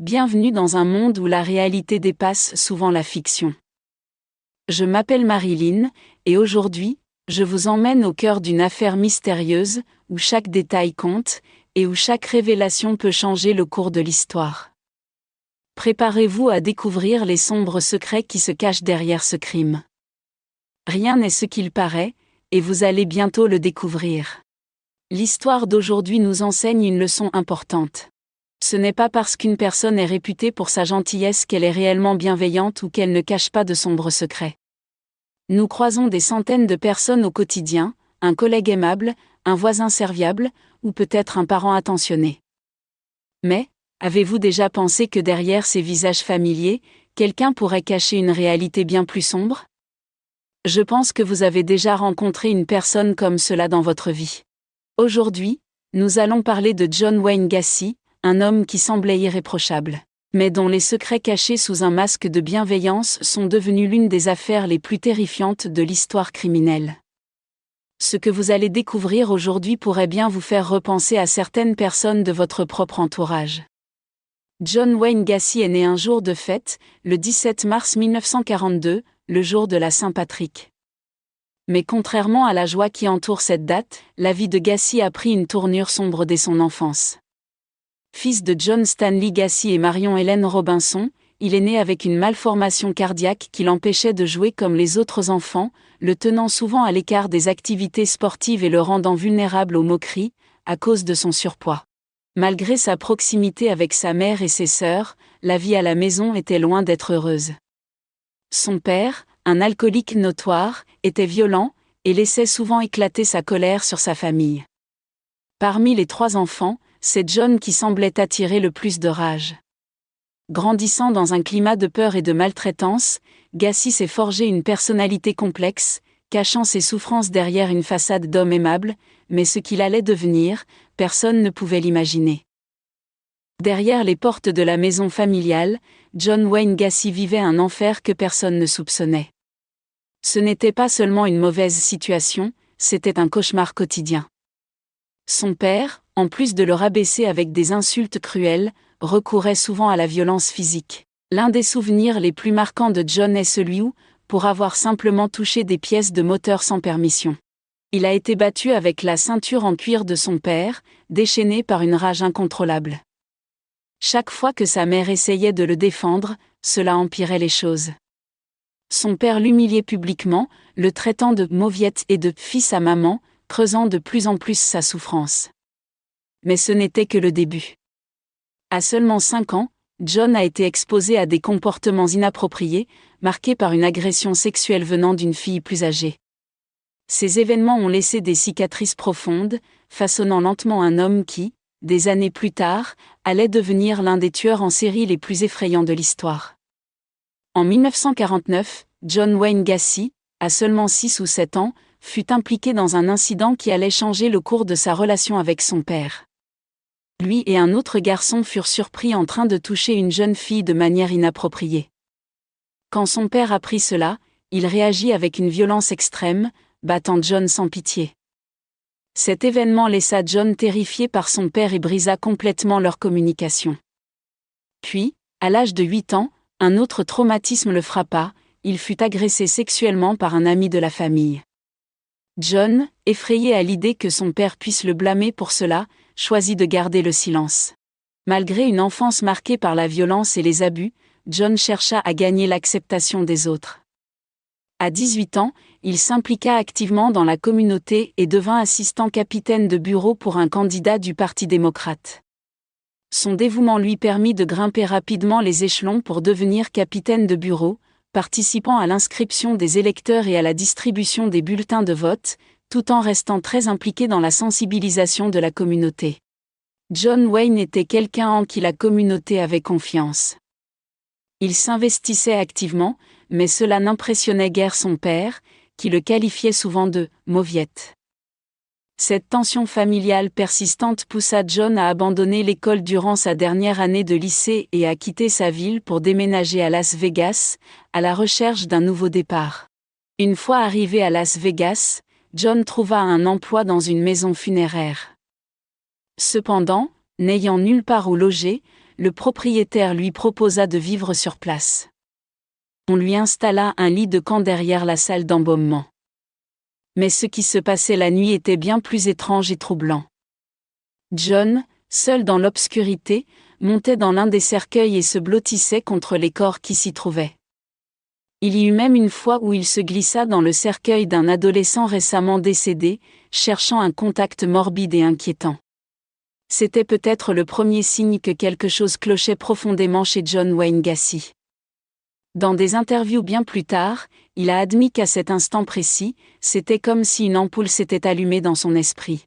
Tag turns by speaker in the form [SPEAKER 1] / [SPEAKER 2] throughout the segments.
[SPEAKER 1] Bienvenue dans un monde où la réalité dépasse souvent la fiction. Je m'appelle Marilyn, et aujourd'hui, je vous emmène au cœur d'une affaire mystérieuse, où chaque détail compte, et où chaque révélation peut changer le cours de l'histoire. Préparez-vous à découvrir les sombres secrets qui se cachent derrière ce crime. Rien n'est ce qu'il paraît, et vous allez bientôt le découvrir. L'histoire d'aujourd'hui nous enseigne une leçon importante. Ce n'est pas parce qu'une personne est réputée pour sa gentillesse qu'elle est réellement bienveillante ou qu'elle ne cache pas de sombres secrets. Nous croisons des centaines de personnes au quotidien, un collègue aimable, un voisin serviable, ou peut-être un parent attentionné. Mais, avez-vous déjà pensé que derrière ces visages familiers, quelqu'un pourrait cacher une réalité bien plus sombre? Je pense que vous avez déjà rencontré une personne comme cela dans votre vie. Aujourd'hui, nous allons parler de John Wayne Gacy, un homme qui semblait irréprochable, mais dont les secrets cachés sous un masque de bienveillance sont devenus l'une des affaires les plus terrifiantes de l'histoire criminelle. Ce que vous allez découvrir aujourd'hui pourrait bien vous faire repenser à certaines personnes de votre propre entourage. John Wayne Gacy est né un jour de fête, le 17 mars 1942, le jour de la Saint-Patrick. Mais contrairement à la joie qui entoure cette date, la vie de Gacy a pris une tournure sombre dès son enfance. Fils de John Stanley Gacy et Marion Helen Robinson, il est né avec une malformation cardiaque qui l'empêchait de jouer comme les autres enfants, le tenant souvent à l'écart des activités sportives et le rendant vulnérable aux moqueries, à cause de son surpoids. Malgré sa proximité avec sa mère et ses sœurs, la vie à la maison était loin d'être heureuse. Son père, un alcoolique notoire, était violent, et laissait souvent éclater sa colère sur sa famille. Parmi les 3 enfants, c'est John qui semblait attirer le plus de rage. Grandissant dans un climat de peur et de maltraitance, Gacy s'est forgé une personnalité complexe, cachant ses souffrances derrière une façade d'homme aimable, mais ce qu'il allait devenir, personne ne pouvait l'imaginer. Derrière les portes de la maison familiale, John Wayne Gacy vivait un enfer que personne ne soupçonnait. Ce n'était pas seulement une mauvaise situation, c'était un cauchemar quotidien. Son père, en plus de le rabaisser avec des insultes cruelles, recourait souvent à la violence physique. L'un des souvenirs les plus marquants de John est celui où, pour avoir simplement touché des pièces de moteur sans permission, il a été battu avec la ceinture en cuir de son père, déchaîné par une rage incontrôlable. Chaque fois que sa mère essayait de le défendre, cela empirait les choses. Son père l'humiliait publiquement, le traitant de « mauviette » et de « fils à maman », creusant de plus en plus sa souffrance. Mais ce n'était que le début. À seulement 5 ans, John a été exposé à des comportements inappropriés, marqués par une agression sexuelle venant d'une fille plus âgée. Ces événements ont laissé des cicatrices profondes, façonnant lentement un homme qui, des années plus tard, allait devenir l'un des tueurs en série les plus effrayants de l'histoire. En 1949, John Wayne Gacy, à seulement 6 ou 7 ans, fut impliqué dans un incident qui allait changer le cours de sa relation avec son père. Lui et un autre garçon furent surpris en train de toucher une jeune fille de manière inappropriée. Quand son père apprit cela, il réagit avec une violence extrême, battant John sans pitié. Cet événement laissa John terrifié par son père et brisa complètement leur communication. Puis, à l'âge de 8 ans, un autre traumatisme le frappa, il fut agressé sexuellement par un ami de la famille. John, effrayé à l'idée que son père puisse le blâmer pour cela, choisit de garder le silence. Malgré une enfance marquée par la violence et les abus, John chercha à gagner l'acceptation des autres. À 18 ans, il s'impliqua activement dans la communauté et devint assistant capitaine de bureau pour un candidat du Parti démocrate. Son dévouement lui permit de grimper rapidement les échelons pour devenir capitaine de bureau, participant à l'inscription des électeurs et à la distribution des bulletins de vote, tout en restant très impliqué dans la sensibilisation de la communauté. John Wayne était quelqu'un en qui la communauté avait confiance. Il s'investissait activement, mais cela n'impressionnait guère son père, qui le qualifiait souvent de « mauviette ». Cette tension familiale persistante poussa John à abandonner l'école durant sa dernière année de lycée et à quitter sa ville pour déménager à Las Vegas, à la recherche d'un nouveau départ. Une fois arrivé à Las Vegas, John trouva un emploi dans une maison funéraire. Cependant, n'ayant nulle part où loger, le propriétaire lui proposa de vivre sur place. On lui installa un lit de camp derrière la salle d'embaumement. Mais ce qui se passait la nuit était bien plus étrange et troublant. John, seul dans l'obscurité, montait dans l'un des cercueils et se blottissait contre les corps qui s'y trouvaient. Il y eut même une fois où il se glissa dans le cercueil d'un adolescent récemment décédé, cherchant un contact morbide et inquiétant. C'était peut-être le premier signe que quelque chose clochait profondément chez John Wayne Gacy. Dans des interviews bien plus tard, il a admis qu'à cet instant précis, c'était comme si une ampoule s'était allumée dans son esprit.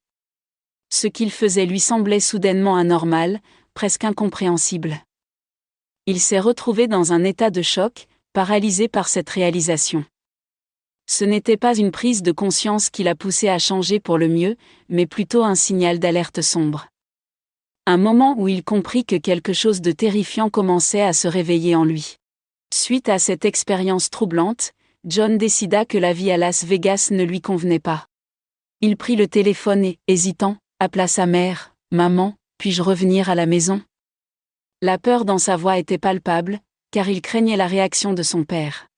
[SPEAKER 1] Ce qu'il faisait lui semblait soudainement anormal, presque incompréhensible. Il s'est retrouvé dans un état de choc, paralysé par cette réalisation. Ce n'était pas une prise de conscience qui l'a poussé à changer pour le mieux, mais plutôt un signal d'alerte sombre. Un moment où il comprit que quelque chose de terrifiant commençait à se réveiller en lui. Suite à cette expérience troublante, John décida que la vie à Las Vegas ne lui convenait pas. Il prit le téléphone et, hésitant, appela sa mère. « Maman, puis-je revenir à la maison ?» La peur dans sa voix était palpable, car il craignait la réaction de son père.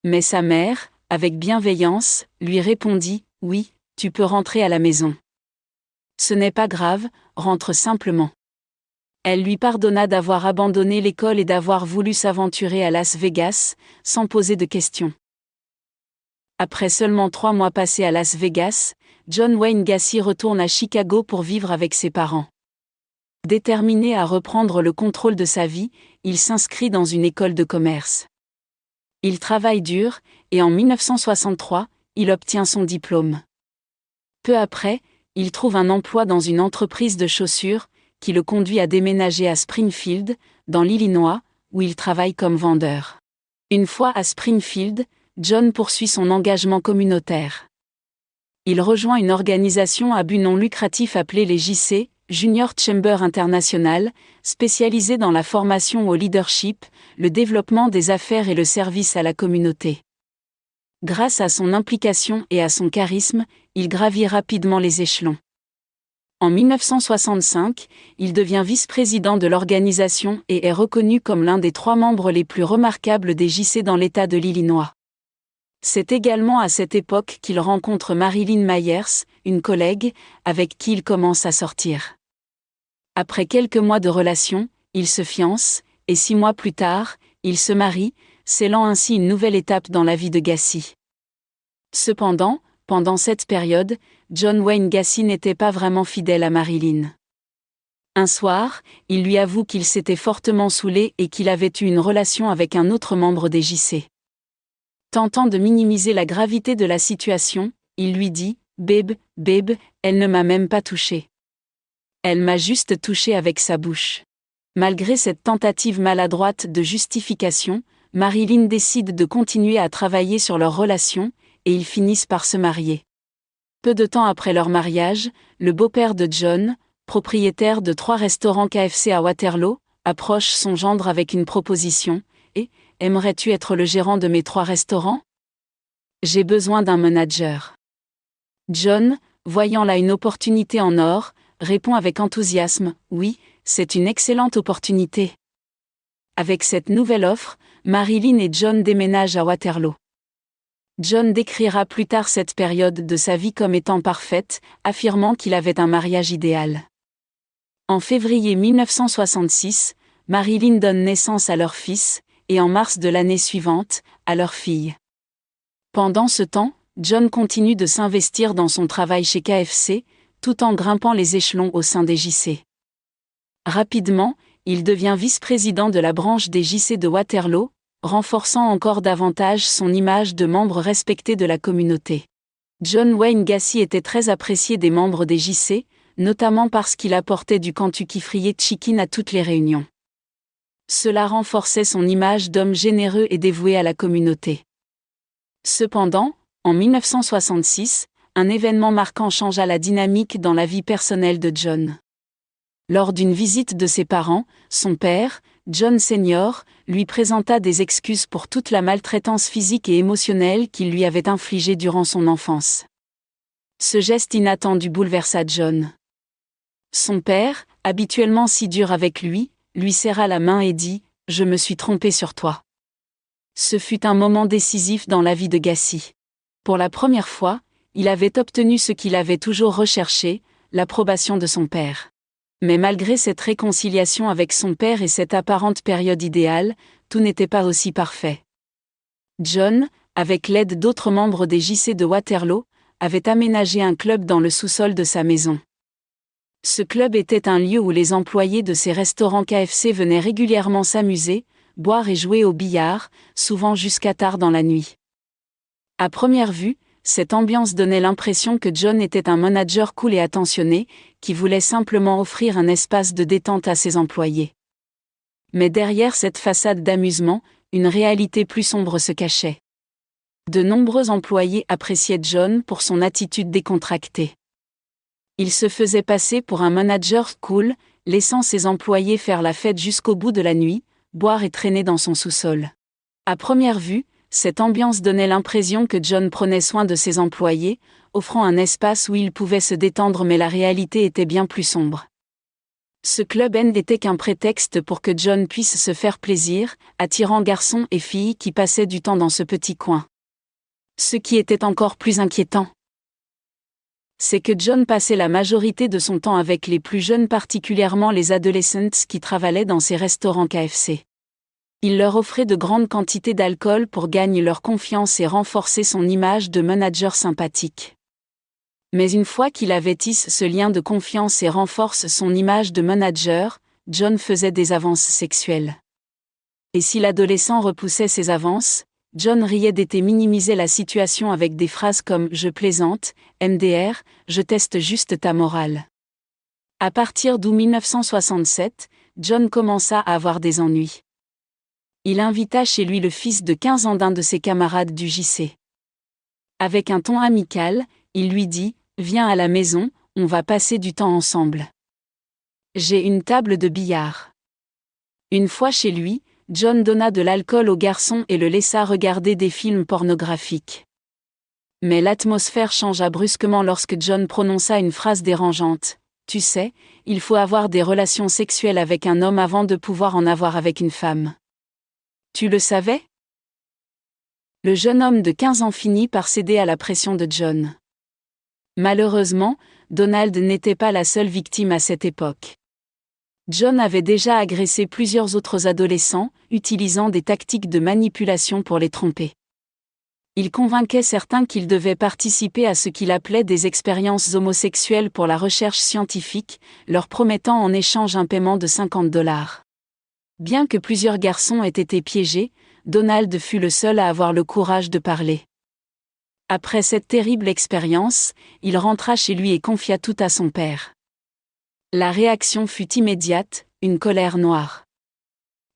[SPEAKER 1] Mais sa mère, avec bienveillance, lui répondit « Oui, tu peux rentrer à la maison. Ce n'est pas grave, rentre simplement. » Elle lui pardonna d'avoir abandonné l'école et d'avoir voulu s'aventurer à Las Vegas, sans poser de questions. Après seulement 3 mois passés à Las Vegas, John Wayne Gacy retourne à Chicago pour vivre avec ses parents. Déterminé à reprendre le contrôle de sa vie, il s'inscrit dans une école de commerce. Il travaille dur, et en 1963, il obtient son diplôme. Peu après, il trouve un emploi dans une entreprise de chaussures, qui le conduit à déménager à Springfield, dans l'Illinois, où il travaille comme vendeur. Une fois à Springfield, John poursuit son engagement communautaire. Il rejoint une organisation à but non lucratif appelée les JC, Junior Chamber International, spécialisée dans la formation au leadership, le développement des affaires et le service à la communauté. Grâce à son implication et à son charisme, il gravit rapidement les échelons. En 1965, il devient vice-président de l'organisation et est reconnu comme l'un des 3 membres les plus remarquables des JC dans l'État de l'Illinois. C'est également à cette époque qu'il rencontre Marilyn Myers, une collègue, avec qui il commence à sortir. Après quelques mois de relation, il se fiance, et 6 mois plus tard, il se marie, scellant ainsi une nouvelle étape dans la vie de Gacy. Cependant, pendant cette période, John Wayne Gacy n'était pas vraiment fidèle à Marilyn. Un soir, il lui avoue qu'il s'était fortement saoulé et qu'il avait eu une relation avec un autre membre des JC. Tentant de minimiser la gravité de la situation, il lui dit « Babe, elle ne m'a même pas touché. Elle m'a juste touché avec sa bouche. » Malgré cette tentative maladroite de justification, Marilyn décide de continuer à travailler sur leur relation, et ils finissent par se marier. Peu de temps après leur mariage, le beau-père de John, propriétaire de 3 restaurants KFC à Waterloo, approche son gendre avec une proposition. « Aimerais-tu être le gérant de mes 3 restaurants ? J'ai besoin d'un manager. » John, voyant là une opportunité en or, répond avec enthousiasme « Oui, c'est une excellente opportunité. » Avec cette nouvelle offre, Marilyn et John déménagent à Waterloo. John décrira plus tard cette période de sa vie comme étant parfaite, affirmant qu'il avait un mariage idéal. En février 1966, Marilyn donne naissance à leur fils, et en mars de l'année suivante, à leur fille. Pendant ce temps, John continue de s'investir dans son travail chez KFC, tout en grimpant les échelons au sein des JC. Rapidement, il devient vice-président de la branche des JC de Waterloo, renforçant encore davantage son image de membre respecté de la communauté. John Wayne Gacy était très apprécié des membres des JC, notamment parce qu'il apportait du Kentucky Fried Chicken à toutes les réunions. Cela renforçait son image d'homme généreux et dévoué à la communauté. Cependant, en 1966, un événement marquant changea la dynamique dans la vie personnelle de John. Lors d'une visite de ses parents, son père, John Sr., lui présenta des excuses pour toute la maltraitance physique et émotionnelle qu'il lui avait infligée durant son enfance. Ce geste inattendu bouleversa John. Son père, habituellement si dur avec lui, lui serra la main et dit « Je me suis trompé sur toi ». Ce fut un moment décisif dans la vie de Gacy. Pour la première fois, il avait obtenu ce qu'il avait toujours recherché, l'approbation de son père. Mais malgré cette réconciliation avec son père et cette apparente période idéale, tout n'était pas aussi parfait. John, avec l'aide d'autres membres des JC de Waterloo, avait aménagé un club dans le sous-sol de sa maison. Ce club était un lieu où les employés de ces restaurants KFC venaient régulièrement s'amuser, boire et jouer au billard, souvent jusqu'à tard dans la nuit. À première vue, cette ambiance donnait l'impression que John était un manager cool et attentionné, qui voulait simplement offrir un espace de détente à ses employés. Mais derrière cette façade d'amusement, une réalité plus sombre se cachait. De nombreux employés appréciaient John pour son attitude décontractée. Il se faisait passer pour un manager cool, laissant ses employés faire la fête jusqu'au bout de la nuit, boire et traîner dans son sous-sol. À première vue, cette ambiance donnait l'impression que John prenait soin de ses employés, offrant un espace où ils pouvaient se détendre, mais la réalité était bien plus sombre. Ce club n'était qu'un prétexte pour que John puisse se faire plaisir, attirant garçons et filles qui passaient du temps dans ce petit coin. Ce qui était encore plus inquiétant, c'est que John passait la majorité de son temps avec les plus jeunes, particulièrement les adolescents qui travaillaient dans ces restaurants KFC. Il leur offrait de grandes quantités d'alcool pour gagner leur confiance et renforcer son image de manager sympathique. Mais une fois qu'il avait tissé ce lien de confiance et renforce son image de manager, John faisait des avances sexuelles. Et si l'adolescent repoussait ses avances, John riait d'été minimiser la situation avec des phrases comme « Je plaisante »,« MDR »,« Je teste juste ta morale ». À partir d'août 1967, John commença à avoir des ennuis. Il invita chez lui le fils de 15 ans d'un de ses camarades du JC. Avec un ton amical, il lui dit « Viens à la maison, on va passer du temps ensemble. J'ai une table de billard. » Une fois chez lui, John donna de l'alcool au garçon et le laissa regarder des films pornographiques. Mais l'atmosphère changea brusquement lorsque John prononça une phrase dérangeante. « Tu sais, il faut avoir des relations sexuelles avec un homme avant de pouvoir en avoir avec une femme. Tu le savais ?» Le jeune homme de 15 ans finit par céder à la pression de John. Malheureusement, Donald n'était pas la seule victime à cette époque. John avait déjà agressé plusieurs autres adolescents, utilisant des tactiques de manipulation pour les tromper. Il convainquait certains qu'ils devaient participer à ce qu'il appelait des expériences homosexuelles pour la recherche scientifique, leur promettant en échange un paiement de $50. Bien que plusieurs garçons aient été piégés, Donald fut le seul à avoir le courage de parler. Après cette terrible expérience, il rentra chez lui et confia tout à son père. La réaction fut immédiate, une colère noire.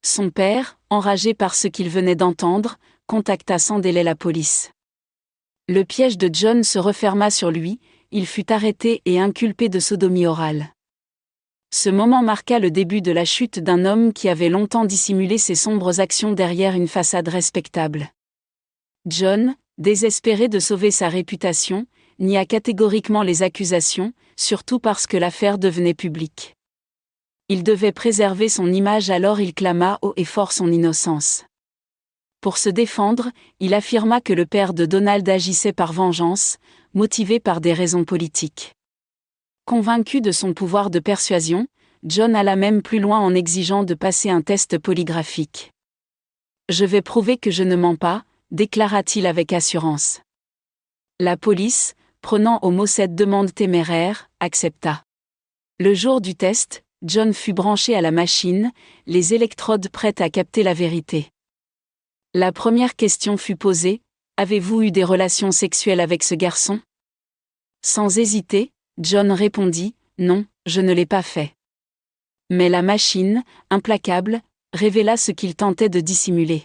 [SPEAKER 1] Son père, enragé par ce qu'il venait d'entendre, contacta sans délai la police. Le piège de John se referma sur lui, il fut arrêté et inculpé de sodomie orale. Ce moment marqua le début de la chute d'un homme qui avait longtemps dissimulé ses sombres actions derrière une façade respectable. John, désespéré de sauver sa réputation, nia catégoriquement les accusations, surtout parce que l'affaire devenait publique. Il devait préserver son image, alors il clama haut et fort son innocence. Pour se défendre, il affirma que le père de Donald agissait par vengeance, motivé par des raisons politiques. Convaincu de son pouvoir de persuasion, John alla même plus loin en exigeant de passer un test polygraphique. « Je vais prouver que je ne mens pas », déclara-t-il avec assurance. La police, prenant au mot cette demande téméraire, accepta. Le jour du test, John fut branché à la machine, les électrodes prêtes à capter la vérité. La première question fut posée, « Avez-vous eu des relations sexuelles avec ce garçon ?» Sans hésiter, John répondit, « Non, je ne l'ai pas fait. » Mais la machine, implacable, révéla ce qu'il tentait de dissimuler.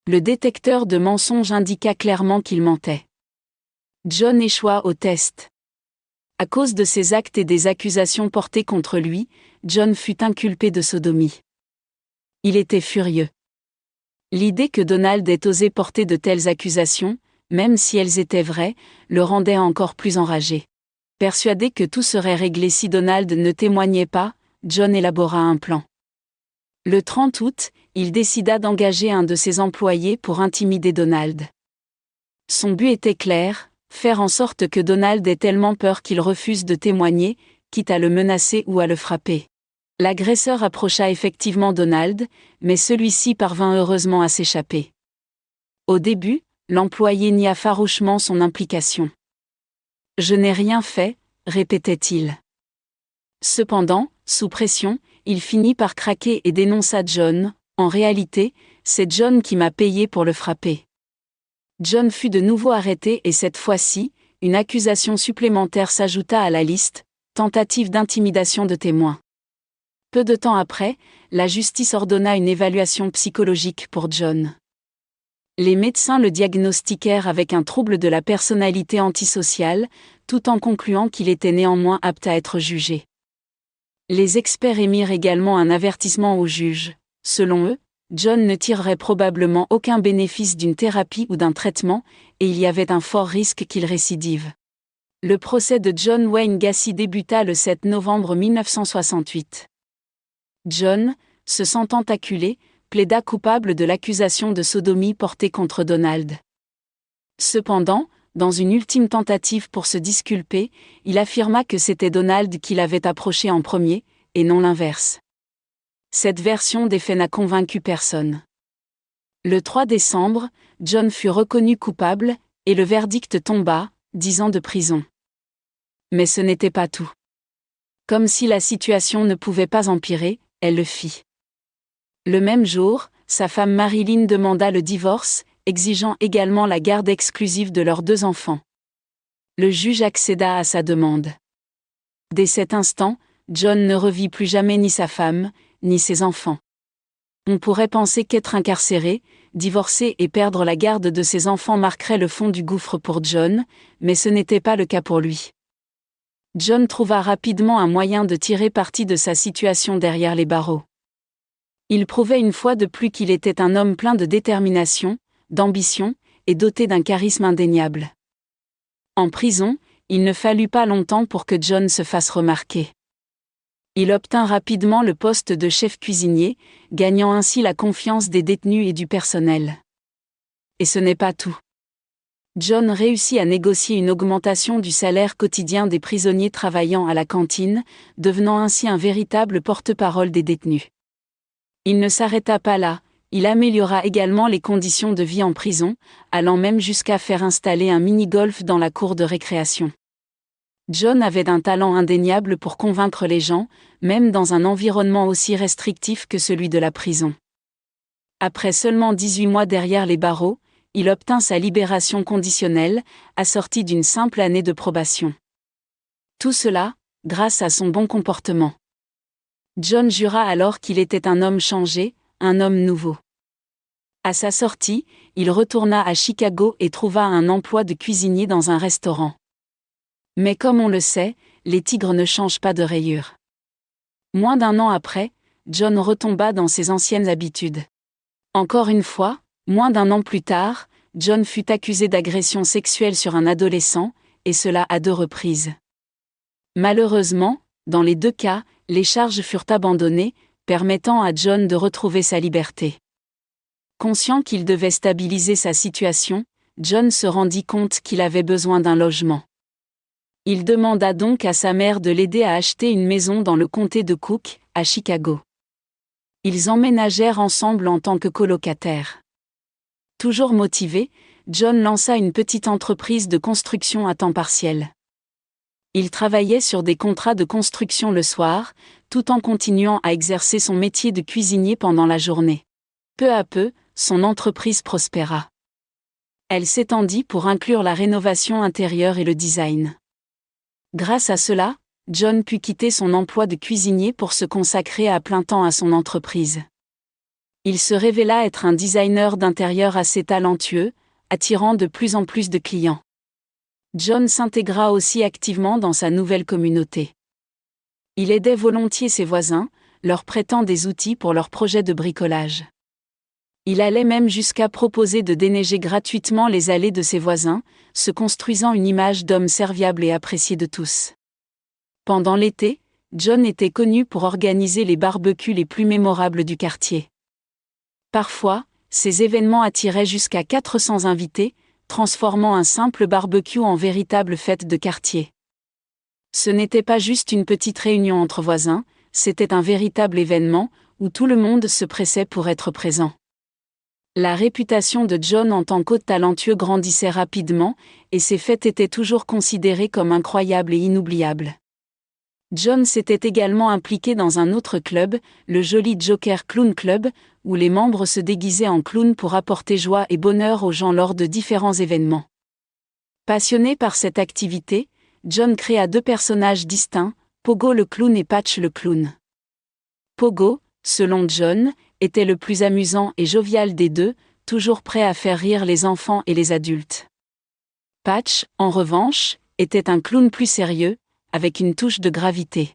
[SPEAKER 1] Le détecteur de mensonges indiqua clairement qu'il mentait. John échoua au test. À cause de ses actes et des accusations portées contre lui, John fut inculpé de sodomie. Il était furieux. L'idée que Donald ait osé porter de telles accusations, même si elles étaient vraies, le rendait encore plus enragé. Persuadé que tout serait réglé si Donald ne témoignait pas, John élabora un plan. Le 30 août, il décida d'engager un de ses employés pour intimider Donald. Son but était clair, faire en sorte que Donald ait tellement peur qu'il refuse de témoigner, quitte à le menacer ou à le frapper. L'agresseur approcha effectivement Donald, mais celui-ci parvint heureusement à s'échapper. Au début, l'employé nia farouchement son implication. « Je n'ai rien fait », répétait-il. Cependant, sous pression, il finit par craquer et dénonça John. « En réalité, c'est John qui m'a payé pour le frapper. » John fut de nouveau arrêté et cette fois-ci, une accusation supplémentaire s'ajouta à la liste, tentative d'intimidation de témoins. Peu de temps après, la justice ordonna une évaluation psychologique pour John. Les médecins le diagnostiquèrent avec un trouble de la personnalité antisociale, tout en concluant qu'il était néanmoins apte à être jugé. Les experts émirent également un avertissement au juge. Selon eux, John ne tirerait probablement aucun bénéfice d'une thérapie ou d'un traitement, et il y avait un fort risque qu'il récidive. Le procès de John Wayne Gacy débuta le 7 novembre 1968. John, se sentant acculé, plaida coupable de l'accusation de sodomie portée contre Donald. Cependant, dans une ultime tentative pour se disculper, il affirma que c'était Donald qui l'avait approché en premier, et non l'inverse. Cette version des faits n'a convaincu personne. Le 3 décembre, John fut reconnu coupable, et le verdict tomba, 10 ans de prison. Mais ce n'était pas tout. Comme si la situation ne pouvait pas empirer, elle le fit. Le même jour, sa femme Marilyn demanda le divorce, exigeant également la garde exclusive de leurs 2 enfants. Le juge accéda à sa demande. Dès cet instant, John ne revit plus jamais ni sa femme, ni ses enfants. On pourrait penser qu'être incarcéré, divorcé et perdre la garde de ses enfants marquerait le fond du gouffre pour John, mais ce n'était pas le cas pour lui. John trouva rapidement un moyen de tirer parti de sa situation derrière les barreaux. Il prouvait une fois de plus qu'il était un homme plein de détermination, d'ambition, et doté d'un charisme indéniable. En prison, il ne fallut pas longtemps pour que John se fasse remarquer. Il obtint rapidement le poste de chef cuisinier, gagnant ainsi la confiance des détenus et du personnel. Et ce n'est pas tout. John réussit à négocier une augmentation du salaire quotidien des prisonniers travaillant à la cantine, devenant ainsi un véritable porte-parole des détenus. Il ne s'arrêta pas là, il améliora également les conditions de vie en prison, allant même jusqu'à faire installer un mini-golf dans la cour de récréation. John avait un talent indéniable pour convaincre les gens, même dans un environnement aussi restrictif que celui de la prison. Après seulement 18 mois derrière les barreaux, il obtint sa libération conditionnelle, assortie d'une simple année de probation. Tout cela, grâce à son bon comportement. John jura alors qu'il était un homme changé, un homme nouveau. À sa sortie, il retourna à Chicago et trouva un emploi de cuisinier dans un restaurant. Mais comme on le sait, les tigres ne changent pas de rayures. Moins d'1 an après, John retomba dans ses anciennes habitudes. Encore une fois, moins d'1 an plus tard, John fut accusé d'agression sexuelle sur un adolescent, et cela à 2 reprises. Malheureusement, dans les 2 cas, les charges furent abandonnées, permettant à John de retrouver sa liberté. Conscient qu'il devait stabiliser sa situation, John se rendit compte qu'il avait besoin d'un logement. Il demanda donc à sa mère de l'aider à acheter une maison dans le comté de Cook, à Chicago. Ils emménagèrent ensemble en tant que colocataires. Toujours motivé, John lança une petite entreprise de construction à temps partiel. Il travaillait sur des contrats de construction le soir, tout en continuant à exercer son métier de cuisinier pendant la journée. Peu à peu, son entreprise prospéra. Elle s'étendit pour inclure la rénovation intérieure et le design. Grâce à cela, John put quitter son emploi de cuisinier pour se consacrer à plein temps à son entreprise. Il se révéla être un designer d'intérieur assez talentueux, attirant de plus en plus de clients. John s'intégra aussi activement dans sa nouvelle communauté. Il aidait volontiers ses voisins, leur prêtant des outils pour leurs projets de bricolage. Il allait même jusqu'à proposer de déneiger gratuitement les allées de ses voisins, se construisant une image d'homme serviable et apprécié de tous. Pendant l'été, John était connu pour organiser les barbecues les plus mémorables du quartier. Parfois, ces événements attiraient jusqu'à 400 invités, transformant un simple barbecue en véritable fête de quartier. Ce n'était pas juste une petite réunion entre voisins, c'était un véritable événement, où tout le monde se pressait pour être présent. La réputation de John en tant qu'hôte talentueux grandissait rapidement, et ses fêtes étaient toujours considérées comme incroyables et inoubliables. John s'était également impliqué dans un autre club, le Jolly Joker Clown Club, où les membres se déguisaient en clown pour apporter joie et bonheur aux gens lors de différents événements. Passionné par cette activité, John créa 2 personnages distincts, Pogo le clown et Patch le clown. Pogo, selon John, était le plus amusant et jovial des deux, toujours prêt à faire rire les enfants et les adultes. Patch, en revanche, était un clown plus sérieux, avec une touche de gravité.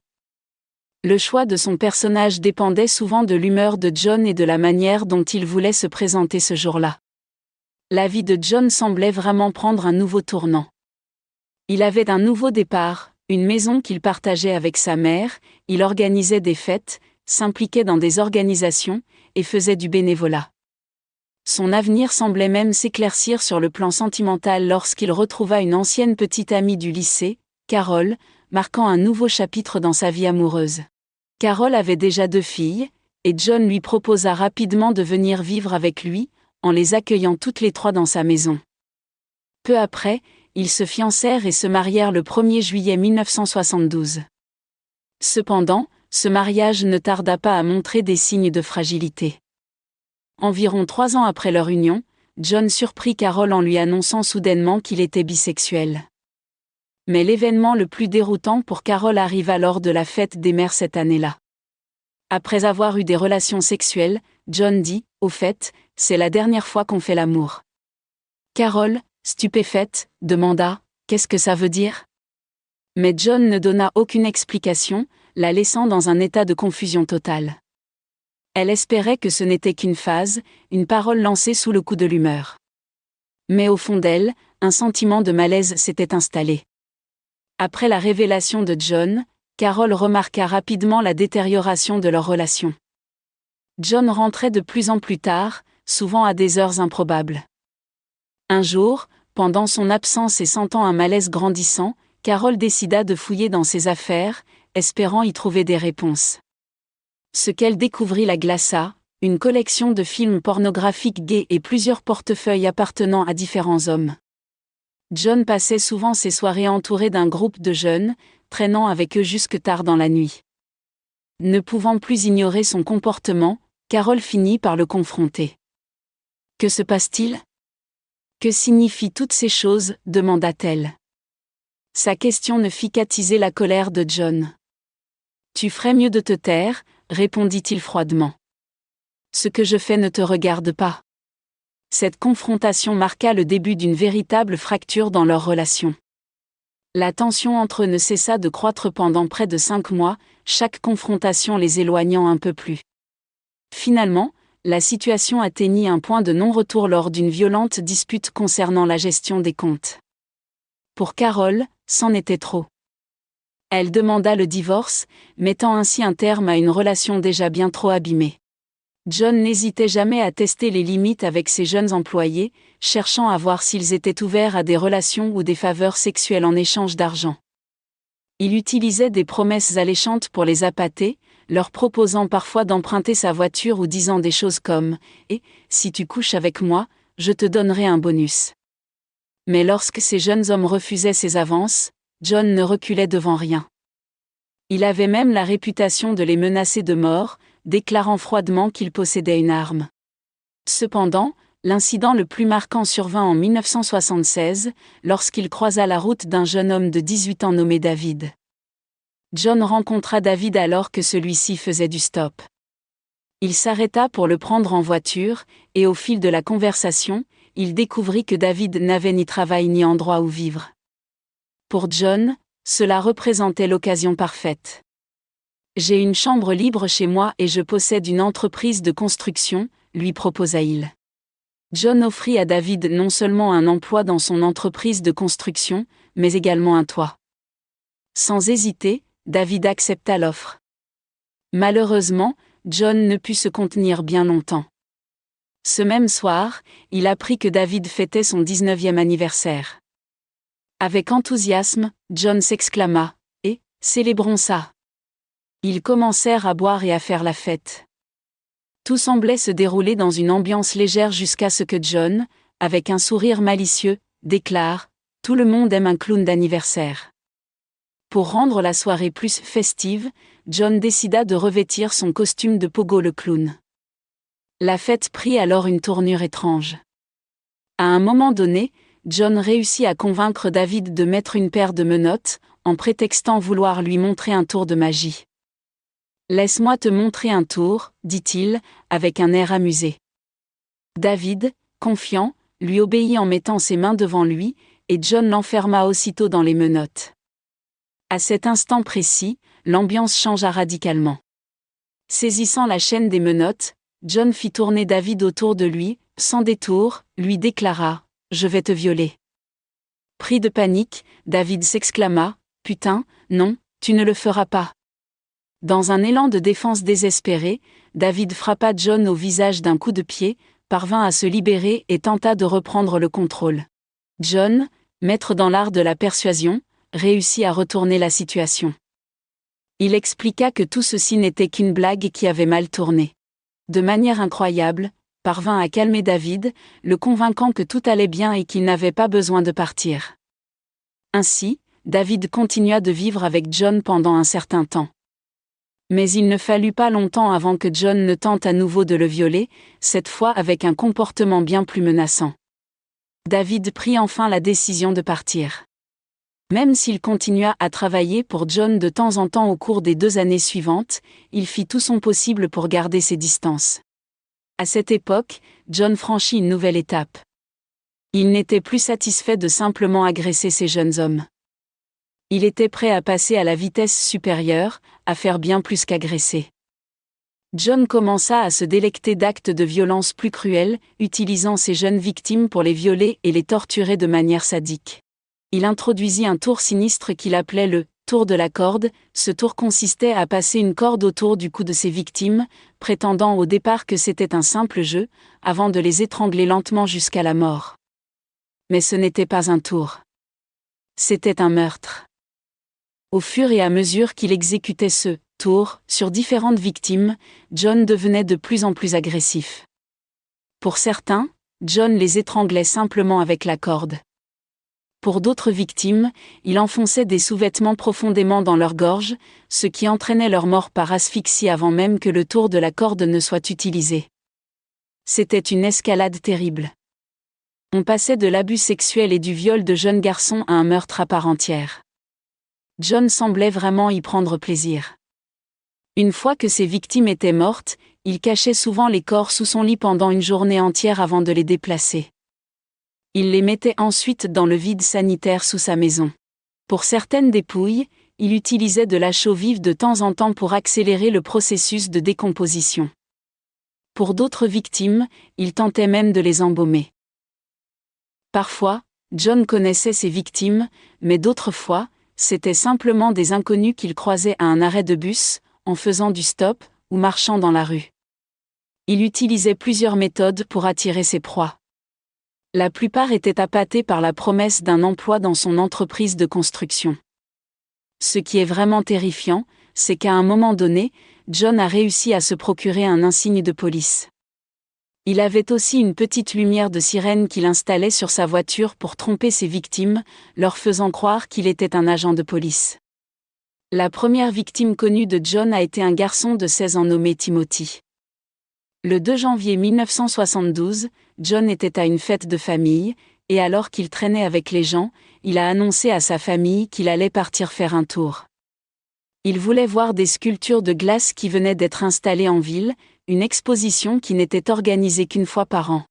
[SPEAKER 1] Le choix de son personnage dépendait souvent de l'humeur de John et de la manière dont il voulait se présenter ce jour-là. La vie de John semblait vraiment prendre un nouveau tournant. Il avait un nouveau départ, une maison qu'il partageait avec sa mère, il organisait des fêtes, s'impliquait dans des organisations, et faisait du bénévolat. Son avenir semblait même s'éclaircir sur le plan sentimental lorsqu'il retrouva une ancienne petite amie du lycée, Carol, marquant un nouveau chapitre dans sa vie amoureuse. Carol avait déjà 2 filles, et John lui proposa rapidement de venir vivre avec lui, en les accueillant toutes les 3 dans sa maison. Peu après, ils se fiancèrent et se marièrent le 1er juillet 1972. Cependant, ce mariage ne tarda pas à montrer des signes de fragilité. Environ 3 ans après leur union, John surprit Carol en lui annonçant soudainement qu'il était bisexuel. Mais l'événement le plus déroutant pour Carol arriva lors de la fête des mères cette année-là. Après avoir eu des relations sexuelles, John dit « Au fait, c'est la dernière fois qu'on fait l'amour. » Carol, stupéfaite, demanda « Qu'est-ce que ça veut dire ?» Mais John ne donna aucune explication, la laissant dans un état de confusion totale. Elle espérait que ce n'était qu'une phase, une parole lancée sous le coup de l'humeur. Mais au fond d'elle, un sentiment de malaise s'était installé. Après la révélation de John, Carol remarqua rapidement la détérioration de leur relation. John rentrait de plus en plus tard, souvent à des heures improbables. Un jour, pendant son absence et sentant un malaise grandissant, Carol décida de fouiller dans ses affaires, espérant y trouver des réponses. Ce qu'elle découvrit la glaça, une collection de films pornographiques gays et plusieurs portefeuilles appartenant à différents hommes. John passait souvent ses soirées entouré d'un groupe de jeunes, traînant avec eux jusque tard dans la nuit. Ne pouvant plus ignorer son comportement, Carol finit par le confronter. « Que se passe-t-il ? Que signifient toutes ces choses ? » demanda-t-elle. Sa question ne fit qu'attiser la colère de John. « Tu ferais mieux de te taire, » répondit-il froidement. « Ce que je fais ne te regarde pas. » Cette confrontation marqua le début d'une véritable fracture dans leur relation. La tension entre eux ne cessa de croître pendant près de 5 mois, chaque confrontation les éloignant un peu plus. Finalement, la situation atteignit un point de non-retour lors d'une violente dispute concernant la gestion des comptes. Pour Carol, c'en était trop. Elle demanda le divorce, mettant ainsi un terme à une relation déjà bien trop abîmée. John n'hésitait jamais à tester les limites avec ses jeunes employés, cherchant à voir s'ils étaient ouverts à des relations ou des faveurs sexuelles en échange d'argent. Il utilisait des promesses alléchantes pour les appâter, leur proposant parfois d'emprunter sa voiture ou disant des choses comme « Et, si tu couches avec moi, je te donnerai un bonus. » Mais lorsque ces jeunes hommes refusaient ses avances, John ne reculait devant rien. Il avait même la réputation de les menacer de mort, déclarant froidement qu'il possédait une arme. Cependant, l'incident le plus marquant survint en 1976, lorsqu'il croisa la route d'un jeune homme de 18 ans nommé David. John rencontra David alors que celui-ci faisait du stop. Il s'arrêta pour le prendre en voiture, et au fil de la conversation, il découvrit que David n'avait ni travail ni endroit où vivre. Pour John, cela représentait l'occasion parfaite. « J'ai une chambre libre chez moi et je possède une entreprise de construction », lui proposa-t-il. John offrit à David non seulement un emploi dans son entreprise de construction, mais également un toit. Sans hésiter, David accepta l'offre. Malheureusement, John ne put se contenir bien longtemps. Ce même soir, il apprit que David fêtait son 19e anniversaire. Avec enthousiasme, John s'exclama « Eh, célébrons ça !» Ils commencèrent à boire et à faire la fête. Tout semblait se dérouler dans une ambiance légère jusqu'à ce que John, avec un sourire malicieux, déclare « Tout le monde aime un clown d'anniversaire ». Pour rendre la soirée plus festive, John décida de revêtir son costume de Pogo le clown. La fête prit alors une tournure étrange. À un moment donné, John réussit à convaincre David de mettre une paire de menottes, en prétextant vouloir lui montrer un tour de magie. « Laisse-moi te montrer un tour, dit-il, avec un air amusé. David, confiant, lui obéit en mettant ses mains devant lui, et John l'enferma aussitôt dans les menottes. À cet instant précis, l'ambiance changea radicalement. Saisissant la chaîne des menottes, John fit tourner David autour de lui, sans détour, lui déclara « Je vais te violer ». Pris de panique, David s'exclama « Putain, non, tu ne le feras pas ». Dans un élan de défense désespéré, David frappa John au visage d'un coup de pied, parvint à se libérer et tenta de reprendre le contrôle. John, maître dans l'art de la persuasion, réussit à retourner la situation. Il expliqua que tout ceci n'était qu'une blague qui avait mal tourné. De manière incroyable, parvint à calmer David, le convainquant que tout allait bien et qu'il n'avait pas besoin de partir. Ainsi, David continua de vivre avec John pendant un certain temps. Mais il ne fallut pas longtemps avant que John ne tente à nouveau de le violer, cette fois avec un comportement bien plus menaçant. David prit enfin la décision de partir. Même s'il continua à travailler pour John de temps en temps au cours des 2 années suivantes, il fit tout son possible pour garder ses distances. À cette époque, John franchit une nouvelle étape. Il n'était plus satisfait de simplement agresser ces jeunes hommes. Il était prêt à passer à la vitesse supérieure, à faire bien plus qu'agresser. John commença à se délecter d'actes de violence plus cruels, utilisant ses jeunes victimes pour les violer et les torturer de manière sadique. Il introduisit un tour sinistre qu'il appelait le « tour de la corde ». Ce tour consistait à passer une corde autour du cou de ses victimes, prétendant au départ que c'était un simple jeu, avant de les étrangler lentement jusqu'à la mort. Mais ce n'était pas un tour. C'était un meurtre. Au fur et à mesure qu'il exécutait ce tour sur différentes victimes, John devenait de plus en plus agressif. Pour certains, John les étranglait simplement avec la corde. Pour d'autres victimes, il enfonçait des sous-vêtements profondément dans leur gorge, ce qui entraînait leur mort par asphyxie avant même que le tour de la corde ne soit utilisé. C'était une escalade terrible. On passait de l'abus sexuel et du viol de jeunes garçons à un meurtre à part entière. John semblait vraiment y prendre plaisir. Une fois que ses victimes étaient mortes, il cachait souvent les corps sous son lit pendant une journée entière avant de les déplacer. Il les mettait ensuite dans le vide sanitaire sous sa maison. Pour certaines dépouilles, il utilisait de la chaux vive de temps en temps pour accélérer le processus de décomposition. Pour d'autres victimes, il tentait même de les embaumer. Parfois, John connaissait ses victimes, mais d'autres fois, c'étaient simplement des inconnus qu'il croisait à un arrêt de bus, en faisant du stop, ou marchant dans la rue. Il utilisait plusieurs méthodes pour attirer ses proies. La plupart étaient appâtés par la promesse d'un emploi dans son entreprise de construction. Ce qui est vraiment terrifiant, c'est qu'à un moment donné, John a réussi à se procurer un insigne de police. Il avait aussi une petite lumière de sirène qu'il installait sur sa voiture pour tromper ses victimes, leur faisant croire qu'il était un agent de police. La première victime connue de John a été un garçon de 16 ans nommé Timothy. Le 2 janvier 1972, John était à une fête de famille, et alors qu'il traînait avec les gens, il a annoncé à sa famille qu'il allait partir faire un tour. Il voulait voir des sculptures de glace qui venaient d'être installées en ville, une exposition qui n'était organisée qu'une fois par an.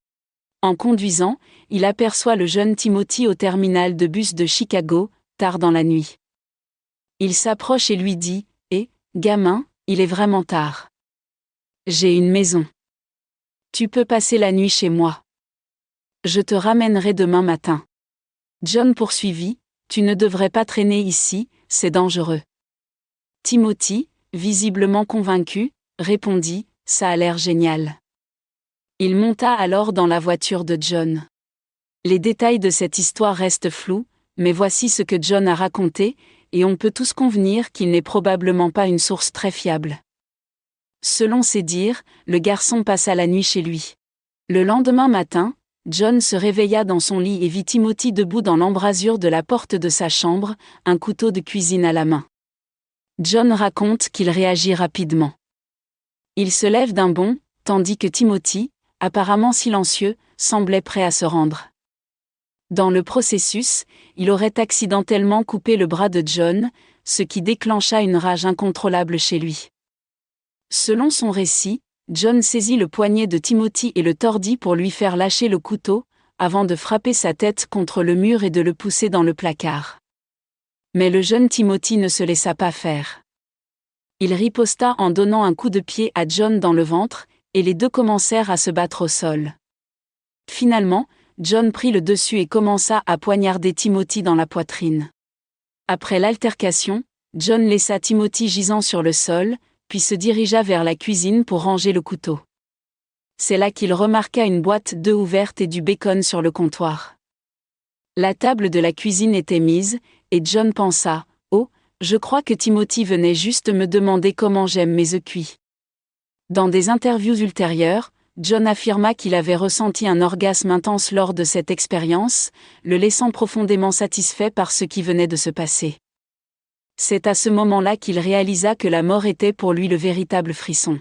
[SPEAKER 1] En conduisant, il aperçoit le jeune Timothy au terminal de bus de Chicago, tard dans la nuit. Il s'approche et lui dit « Eh, gamin, il est vraiment tard. J'ai une maison. Tu peux passer la nuit chez moi. Je te ramènerai demain matin. » John poursuivit « Tu ne devrais pas traîner ici, c'est dangereux. Timothy, visiblement convaincu, répondit « Ça a l'air génial ». Il monta alors dans la voiture de John. Les détails de cette histoire restent flous, mais voici ce que John a raconté, et on peut tous convenir qu'il n'est probablement pas une source très fiable. Selon ses dires, le garçon passa la nuit chez lui. Le lendemain matin, John se réveilla dans son lit et vit Timothy debout dans l'embrasure de la porte de sa chambre, un couteau de cuisine à la main. John raconte qu'il réagit rapidement. Il se lève d'un bond, tandis que Timothy, apparemment silencieux, semblait prêt à se rendre. Dans le processus, il aurait accidentellement coupé le bras de John, ce qui déclencha une rage incontrôlable chez lui. Selon son récit, John saisit le poignet de Timothy et le tordit pour lui faire lâcher le couteau, avant de frapper sa tête contre le mur et de le pousser dans le placard. Mais le jeune Timothy ne se laissa pas faire. Il riposta en donnant un coup de pied à John dans le ventre, et les deux commencèrent à se battre au sol. Finalement, John prit le dessus et commença à poignarder Timothy dans la poitrine. Après l'altercation, John laissa Timothy gisant sur le sol, puis se dirigea vers la cuisine pour ranger le couteau. C'est là qu'il remarqua une boîte d'œufs ouverte et du bacon sur le comptoir. La table de la cuisine était mise, et John pensa « Oh, je crois que Timothy venait juste me demander comment j'aime mes œufs cuits. » Dans des interviews ultérieures, John affirma qu'il avait ressenti un orgasme intense lors de cette expérience, le laissant profondément satisfait par ce qui venait de se passer. C'est à ce moment-là qu'il réalisa que la mort était pour lui le véritable frisson.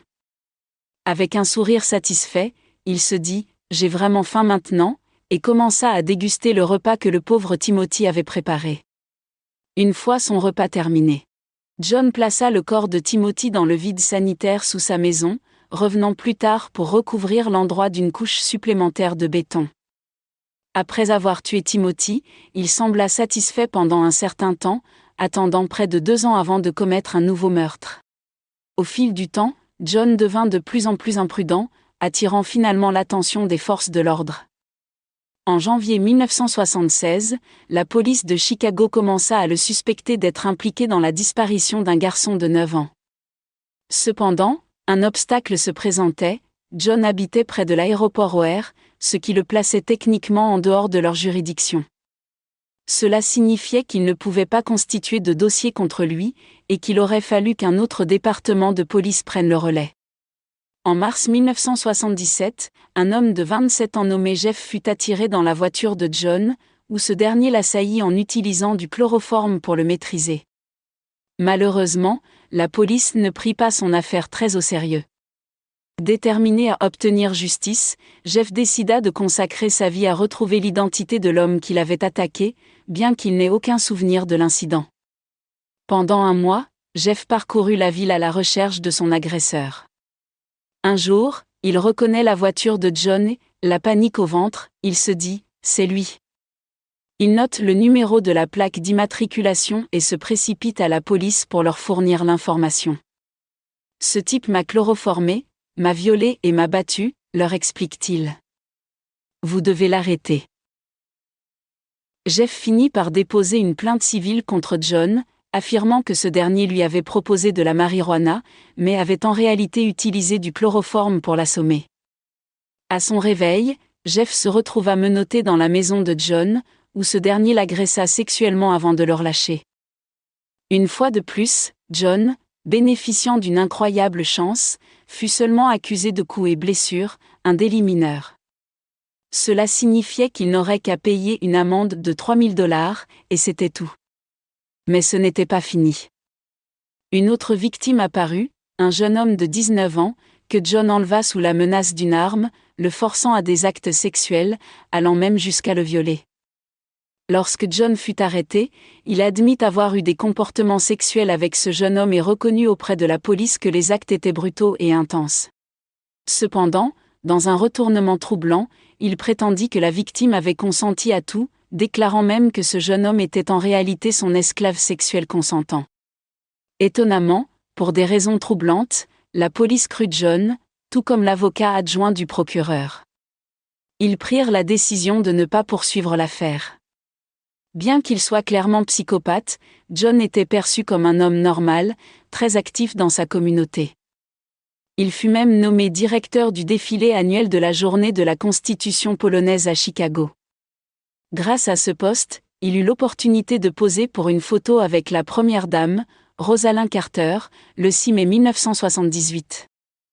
[SPEAKER 1] Avec un sourire satisfait, il se dit « J'ai vraiment faim maintenant » et commença à déguster le repas que le pauvre Timothy avait préparé. Une fois son repas terminé, John plaça le corps de Timothy dans le vide sanitaire sous sa maison, revenant plus tard pour recouvrir l'endroit d'une couche supplémentaire de béton. Après avoir tué Timothy, il sembla satisfait pendant un certain temps, attendant près de 2 ans avant de commettre un nouveau meurtre. Au fil du temps, John devint de plus en plus imprudent, attirant finalement l'attention des forces de l'ordre. En janvier 1976, la police de Chicago commença à le suspecter d'être impliqué dans la disparition d'un garçon de 9 ans. Cependant, un obstacle se présentait, John habitait près de l'aéroport O'Hare, ce qui le plaçait techniquement en dehors de leur juridiction. Cela signifiait qu'il ne pouvait pas constituer de dossier contre lui, et qu'il aurait fallu qu'un autre département de police prenne le relais. En mars 1977, un homme de 27 ans nommé Jeff fut attiré dans la voiture de John, où ce dernier l'assaillit en utilisant du chloroforme pour le maîtriser. Malheureusement, la police ne prit pas son affaire très au sérieux. Déterminé à obtenir justice, Jeff décida de consacrer sa vie à retrouver l'identité de l'homme qui l'avait attaqué, bien qu'il n'ait aucun souvenir de l'incident. Pendant un mois, Jeff parcourut la ville à la recherche de son agresseur. Un jour, il reconnaît la voiture de John et, la panique au ventre, il se dit « C'est lui ». Il note le numéro de la plaque d'immatriculation et se précipite à la police pour leur fournir l'information. « Ce type m'a chloroformé, m'a violé et m'a battu », leur explique-t-il. « Vous devez l'arrêter. » Jeff finit par déposer une plainte civile contre John, affirmant que ce dernier lui avait proposé de la marijuana, mais avait en réalité utilisé du chloroforme pour l'assommer. À son réveil, Jeff se retrouva menotté dans la maison de John, où ce dernier l'agressa sexuellement avant de le relâcher. Une fois de plus, John, bénéficiant d'une incroyable chance, fut seulement accusé de coups et blessures, un délit mineur. Cela signifiait qu'il n'aurait qu'à payer une amende de $3 000, et c'était tout. Mais ce n'était pas fini. Une autre victime apparut, un jeune homme de 19 ans, que John enleva sous la menace d'une arme, le forçant à des actes sexuels, allant même jusqu'à le violer. Lorsque John fut arrêté, il admit avoir eu des comportements sexuels avec ce jeune homme et reconnut auprès de la police que les actes étaient brutaux et intenses. Cependant, dans un retournement troublant, il prétendit que la victime avait consenti à tout, déclarant même que ce jeune homme était en réalité son esclave sexuel consentant. Étonnamment, pour des raisons troublantes, la police crut John, tout comme l'avocat adjoint du procureur. Ils prirent la décision de ne pas poursuivre l'affaire. Bien qu'il soit clairement psychopathe, John était perçu comme un homme normal, très actif dans sa communauté. Il fut même nommé directeur du défilé annuel de la Journée de la Constitution polonaise à Chicago. Grâce à ce poste, il eut l'opportunité de poser pour une photo avec la première dame, Rosalind Carter, le 6 mai 1978.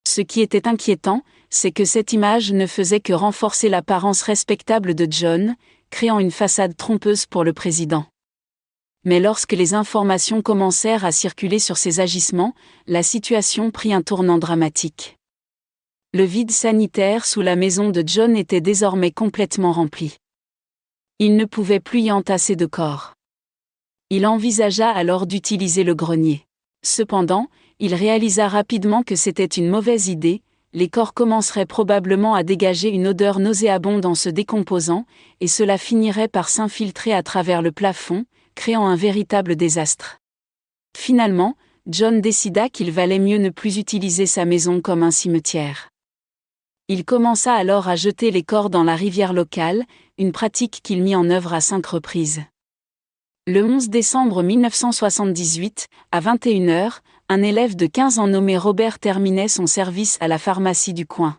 [SPEAKER 1] Ce qui était inquiétant, c'est que cette image ne faisait que renforcer l'apparence respectable de John, créant une façade trompeuse pour le président. Mais lorsque les informations commencèrent à circuler sur ses agissements, la situation prit un tournant dramatique. Le vide sanitaire sous la maison de John était désormais complètement rempli. Il ne pouvait plus y entasser de corps. Il envisagea alors d'utiliser le grenier. Cependant, il réalisa rapidement que c'était une mauvaise idée, les corps commenceraient probablement à dégager une odeur nauséabonde en se décomposant, et cela finirait par s'infiltrer à travers le plafond, créant un véritable désastre. Finalement, John décida qu'il valait mieux ne plus utiliser sa maison comme un cimetière. Il commença alors à jeter les corps dans la rivière locale, une pratique qu'il mit en œuvre à 5 reprises. Le 11 décembre 1978, à 21h, un élève de 15 ans nommé Robert terminait son service à la pharmacie du coin.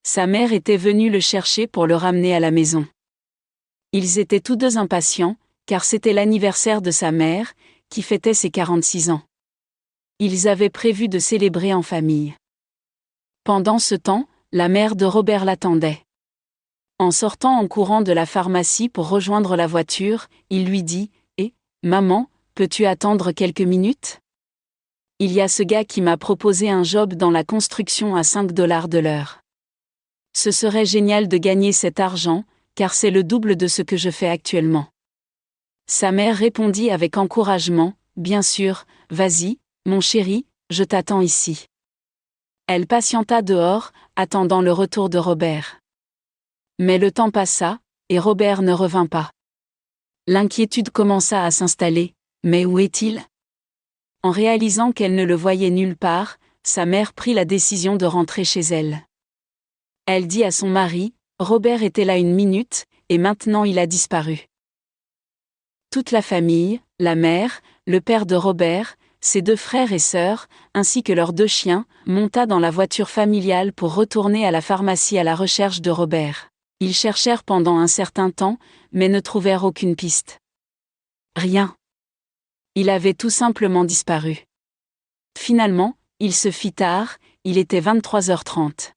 [SPEAKER 1] Sa mère était venue le chercher pour le ramener à la maison. Ils étaient tous deux impatients, car c'était l'anniversaire de sa mère, qui fêtait ses 46 ans. Ils avaient prévu de célébrer en famille. Pendant ce temps, la mère de Robert l'attendait. En sortant en courant de la pharmacie pour rejoindre la voiture, il lui dit « Eh, maman, peux-tu attendre quelques minutes ? Il y a ce gars qui m'a proposé un job dans la construction à $5 de l'heure. Ce serait génial de gagner cet argent, car c'est le double de ce que je fais actuellement. » Sa mère répondit avec encouragement « Bien sûr, vas-y, mon chéri, je t'attends ici. » Elle patienta dehors, attendant le retour de Robert. Mais le temps passa, et Robert ne revint pas. L'inquiétude commença à s'installer, mais où est-il ? En réalisant qu'elle ne le voyait nulle part, sa mère prit la décision de rentrer chez elle. Elle dit à son mari, « Robert était là 1 minute, et maintenant il a disparu. » Toute la famille, la mère, le père de Robert, ses 2 frères et sœurs, ainsi que leurs 2 chiens, monta dans la voiture familiale pour retourner à la pharmacie à la recherche de Robert. Ils cherchèrent pendant un certain temps, mais ne trouvèrent aucune piste. Rien. Il avait tout simplement disparu. Finalement, il se fit tard, il était 23h30.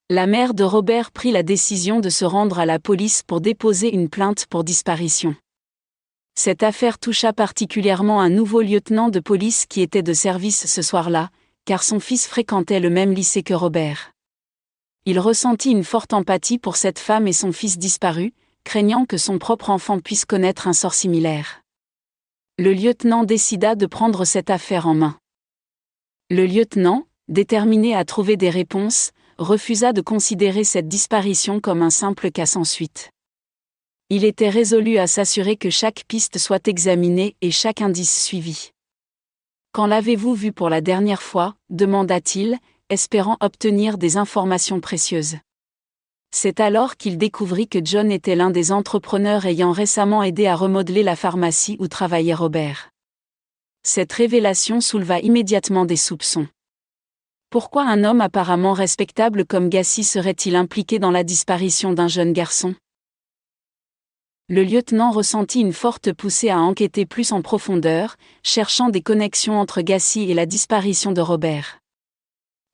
[SPEAKER 1] La mère de Robert prit la décision de se rendre à la police pour déposer une plainte pour disparition. Cette affaire toucha particulièrement un nouveau lieutenant de police qui était de service ce soir-là, car son fils fréquentait le même lycée que Robert. Il ressentit une forte empathie pour cette femme et son fils disparu, craignant que son propre enfant puisse connaître un sort similaire. Le lieutenant décida de prendre cette affaire en main. Le lieutenant, déterminé à trouver des réponses, refusa de considérer cette disparition comme un simple cas sans suite. Il était résolu à s'assurer que chaque piste soit examinée et chaque indice suivi. « Quand l'avez-vous vu pour la dernière fois ? Demanda-t-il, espérant obtenir des informations précieuses. C'est alors qu'il découvrit que John était l'un des entrepreneurs ayant récemment aidé à remodeler la pharmacie où travaillait Robert. Cette révélation souleva immédiatement des soupçons. Pourquoi un homme apparemment respectable comme Gacy serait-il impliqué dans la disparition d'un jeune garçon ? Le lieutenant ressentit une forte poussée à enquêter plus en profondeur, cherchant des connexions entre Gacy et la disparition de Robert.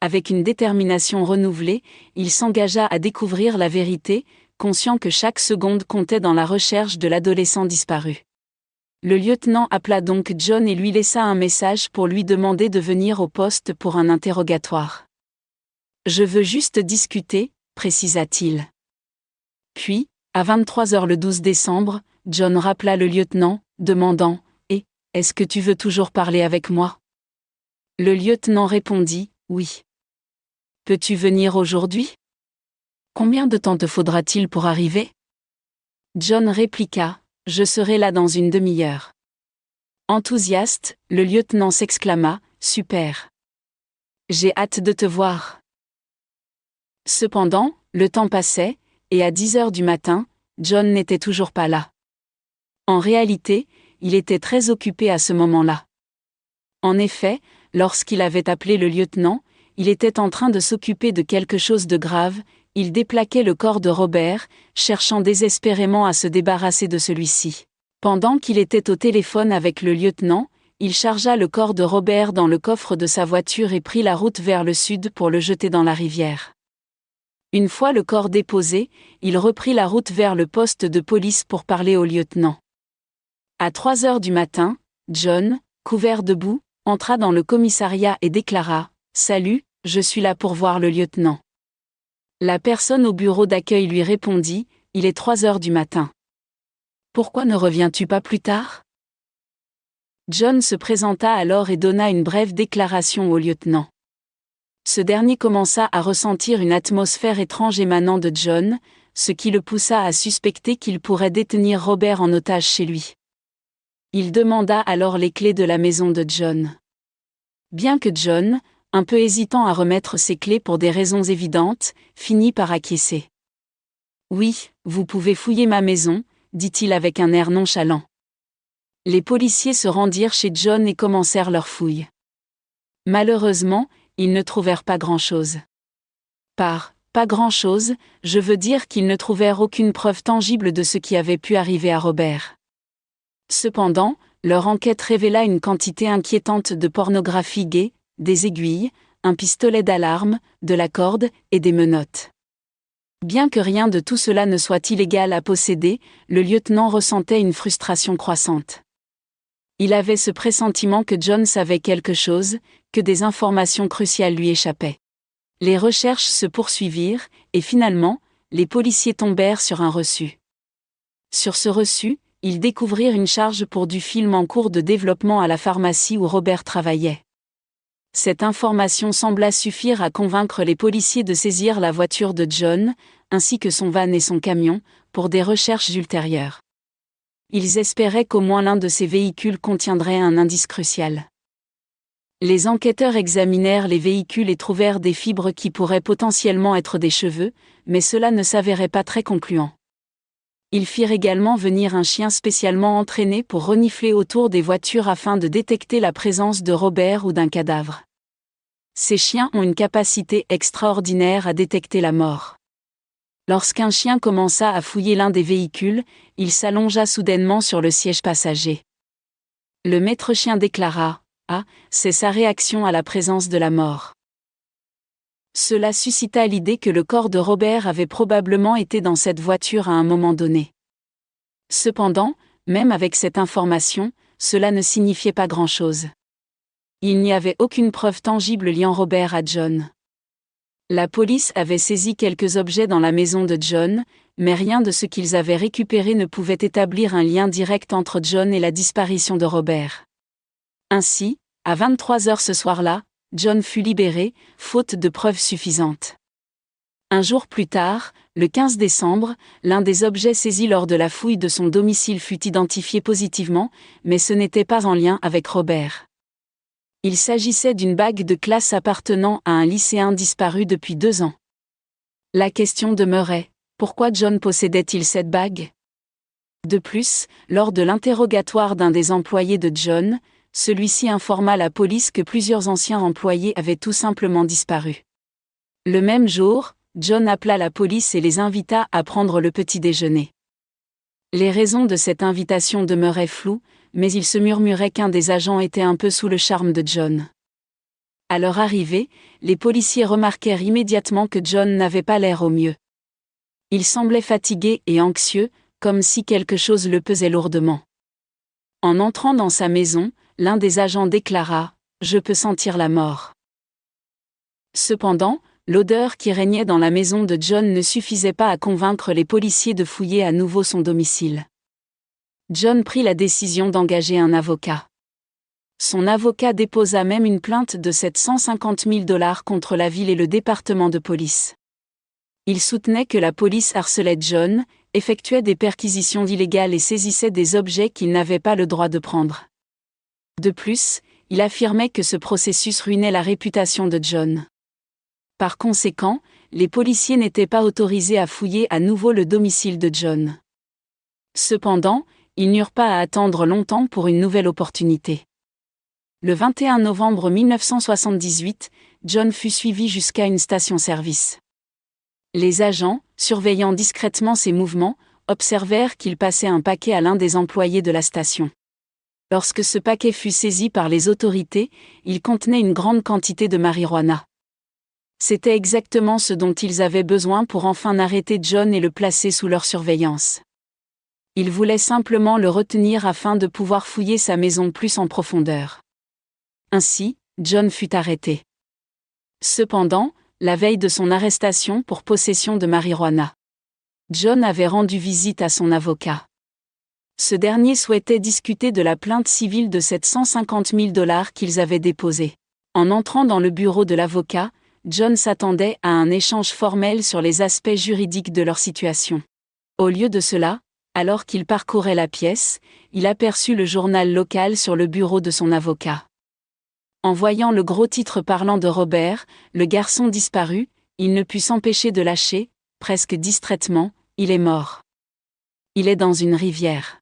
[SPEAKER 1] Avec une détermination renouvelée, il s'engagea à découvrir la vérité, conscient que chaque seconde comptait dans la recherche de l'adolescent disparu. Le lieutenant appela donc John et lui laissa un message pour lui demander de venir au poste pour un interrogatoire. « Je veux juste discuter », précisa-t-il. Puis, à 23h le 12 décembre, John rappela le lieutenant, demandant « Eh, est-ce que tu veux toujours parler avec moi ?» Le lieutenant répondit « Oui. » « Peux-tu venir aujourd'hui ? Combien de temps te faudra-t-il pour arriver ? » John répliqua « Je serai là dans 1 demi-heure. » Enthousiaste, le lieutenant s'exclama « Super. J'ai hâte de te voir. » Cependant, le temps passait, et à 10h du matin, John n'était toujours pas là. En réalité, il était très occupé à ce moment-là. En effet, lorsqu'il avait appelé le lieutenant, il était en train de s'occuper de quelque chose de grave, il déplaquait le corps de Robert, cherchant désespérément à se débarrasser de celui-ci. Pendant qu'il était au téléphone avec le lieutenant, il chargea le corps de Robert dans le coffre de sa voiture et prit la route vers le sud pour le jeter dans la rivière. Une fois le corps déposé, il reprit la route vers le poste de police pour parler au lieutenant. À 3 heures du matin, John, couvert de boue, entra dans le commissariat et déclara « Salut, je suis là pour voir le lieutenant. » La personne au bureau d'accueil lui répondit « Il est 3 heures du matin. Pourquoi ne reviens-tu pas plus tard ?» John se présenta alors et donna une brève déclaration au lieutenant. Ce dernier commença à ressentir une atmosphère étrange émanant de John, ce qui le poussa à suspecter qu'il pourrait détenir Robert en otage chez lui. Il demanda alors les clés de la maison de John. Bien que John, un peu hésitant à remettre ses clés pour des raisons évidentes, finit par acquiescer. « Oui, vous pouvez fouiller ma maison », dit-il avec un air nonchalant. Les policiers se rendirent chez John et commencèrent leur fouille. Malheureusement, ils ne trouvèrent pas grand-chose. Par « pas grand-chose », je veux dire qu'ils ne trouvèrent aucune preuve tangible de ce qui avait pu arriver à Robert. Cependant, leur enquête révéla une quantité inquiétante de pornographie gay, des aiguilles, un pistolet d'alarme, de la corde et des menottes. Bien que rien de tout cela ne soit illégal à posséder, le lieutenant ressentait une frustration croissante. Il avait ce pressentiment que John savait quelque chose, que des informations cruciales lui échappaient. Les recherches se poursuivirent, et finalement, les policiers tombèrent sur un reçu. Sur ce reçu, ils découvrirent une charge pour du film en cours de développement à la pharmacie où Robert travaillait. Cette information sembla suffire à convaincre les policiers de saisir la voiture de John, ainsi que son van et son camion, pour des recherches ultérieures. Ils espéraient qu'au moins l'un de ces véhicules contiendrait un indice crucial. Les enquêteurs examinèrent les véhicules et trouvèrent des fibres qui pourraient potentiellement être des cheveux, mais cela ne s'avérait pas très concluant. Ils firent également venir un chien spécialement entraîné pour renifler autour des voitures afin de détecter la présence de Robert ou d'un cadavre. Ces chiens ont une capacité extraordinaire à détecter la mort. Lorsqu'un chien commença à fouiller l'un des véhicules, il s'allongea soudainement sur le siège passager. Le maître chien déclara « Ah, c'est sa réaction à la présence de la mort. » Cela suscita l'idée que le corps de Robert avait probablement été dans cette voiture à un moment donné. Cependant, même avec cette information, cela ne signifiait pas grand-chose. Il n'y avait aucune preuve tangible liant Robert à John. La police avait saisi quelques objets dans la maison de John, mais rien de ce qu'ils avaient récupéré ne pouvait établir un lien direct entre John et la disparition de Robert. Ainsi, à 23 heures ce soir-là, John fut libéré, faute de preuves suffisantes. Un jour plus tard, le 15 décembre, l'un des objets saisis lors de la fouille de son domicile fut identifié positivement, mais ce n'était pas en lien avec Robert. Il s'agissait d'une bague de classe appartenant à un lycéen disparu depuis 2 ans. La question demeurait, pourquoi John possédait-il cette bague ? De plus, lors de l'interrogatoire d'un des employés de John, celui-ci informa la police que plusieurs anciens employés avaient tout simplement disparu. Le même jour, John appela la police et les invita à prendre le petit déjeuner. Les raisons de cette invitation demeuraient floues, mais il se murmurait qu'un des agents était un peu sous le charme de John. À leur arrivée, les policiers remarquèrent immédiatement que John n'avait pas l'air au mieux. Il semblait fatigué et anxieux, comme si quelque chose le pesait lourdement. En entrant dans sa maison, l'un des agents déclara « Je peux sentir la mort ». Cependant, l'odeur qui régnait dans la maison de John ne suffisait pas à convaincre les policiers de fouiller à nouveau son domicile. John prit la décision d'engager un avocat. Son avocat déposa même une plainte de 750 000 $ contre la ville et le département de police. Il soutenait que la police harcelait John, effectuait des perquisitions illégales et saisissait des objets qu'il n'avait pas le droit de prendre. De plus, il affirmait que ce processus ruinait la réputation de John. Par conséquent, les policiers n'étaient pas autorisés à fouiller à nouveau le domicile de John. Cependant, ils n'eurent pas à attendre longtemps pour une nouvelle opportunité. Le 21 novembre 1978, John fut suivi jusqu'à une station-service. Les agents, surveillant discrètement ses mouvements, observèrent qu'il passait un paquet à l'un des employés de la station. Lorsque ce paquet fut saisi par les autorités, il contenait une grande quantité de marijuana. C'était exactement ce dont ils avaient besoin pour enfin arrêter John et le placer sous leur surveillance. Ils voulaient simplement le retenir afin de pouvoir fouiller sa maison plus en profondeur. Ainsi, John fut arrêté. Cependant, la veille de son arrestation pour possession de marijuana, John avait rendu visite à son avocat. Ce dernier souhaitait discuter de la plainte civile de 750 000 $ qu'ils avaient déposée. En entrant dans le bureau de l'avocat, John s'attendait à un échange formel sur les aspects juridiques de leur situation. Au lieu de cela, alors qu'il parcourait la pièce, il aperçut le journal local sur le bureau de son avocat. En voyant le gros titre parlant de Robert, le garçon disparu, il ne put s'empêcher de lâcher, presque distraitement, « Il est mort. Il est dans une rivière. »